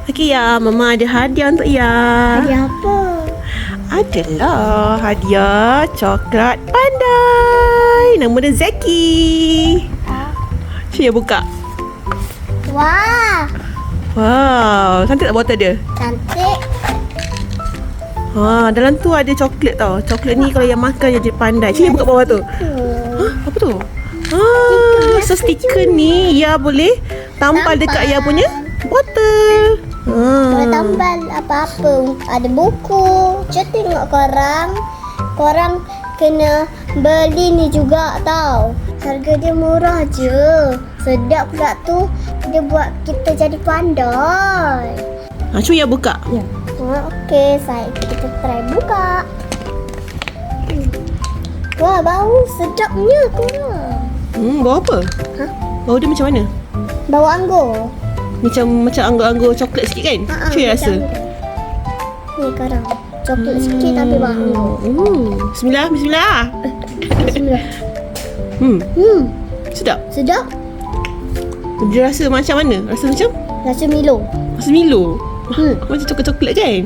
Okey ya, Mama ada hadiah untuk ya. Hadiah apa? Adalah hadiah coklat pandai. Nama dia Zaki. Cuba buka. Wah, Wow, cantik tak botol dia? cantik. Dalam tu ada coklat tau. Coklat ni kalau yang makan dia jadi pandai. Cuba buka bawah tu. Apa tu? So stiker ni ya boleh tampal dekat ya punya botol. Kalau tambal apa-apa, ada buku. Jom tengok korang kena beli ni juga tau. Harga dia murah je. Sedap pula tu. Dia buat kita jadi pandai. Cuba ya buka. Ya. Okey, kita try buka. Wah, bau sedapnya korang. Bau apa? Bau dia macam mana? Bau anggur. Macam anggur-anggur coklat sikit kan? Cuba ya rasa. Ni korang. Coklat sikit tapi bau anggur. Bismillah. Bismillah. Sedap. Sedap. Dia rasa macam mana? Rasa macam? Rasa Milo. Rasa Milo. Macam coklat-coklat kan?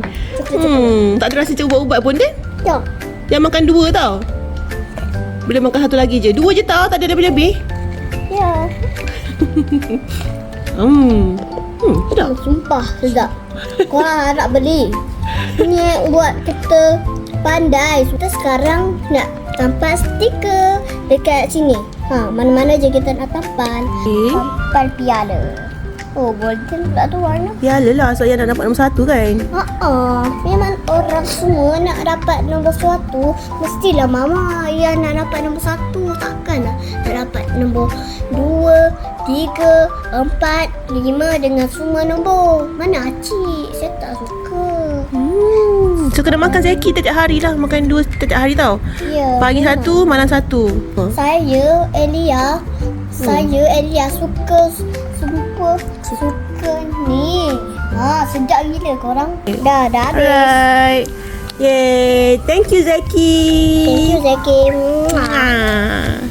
Tak ada rasa macam ubat-ubat pun kan? Tak. Yang makan dua tau. Boleh makan satu lagi je. Dua je tau, tak ada lebih-lebih. Ya. Sedap. Sumpah sedap. Korang harap beli. Ni buat kita pandai. Kita sekarang nak tampal stiker dekat sini. Mana-mana je kita nak tampal. Tampal piala. Oh, golden pula tu warna. Yalah, so yang nak dapat nombor 1 kan? Memang orang semua nak dapat nombor 1. Mestilah Mama yang nak dapat nombor 1. Takkan nak dapat nombor 2, 3, 4, 5 dengan semua nombor. Mana Acik? Saya tak suka. So kena makan Zaki tiap hari lah. Makan 2 tiap hari tau. Ya. Pagi 1, malam 1. Saya Elia suka ni. Sedap gila korang. Dah habis. Alright. Yay. Thank you Zaki. Thank you Zaki. Mwah.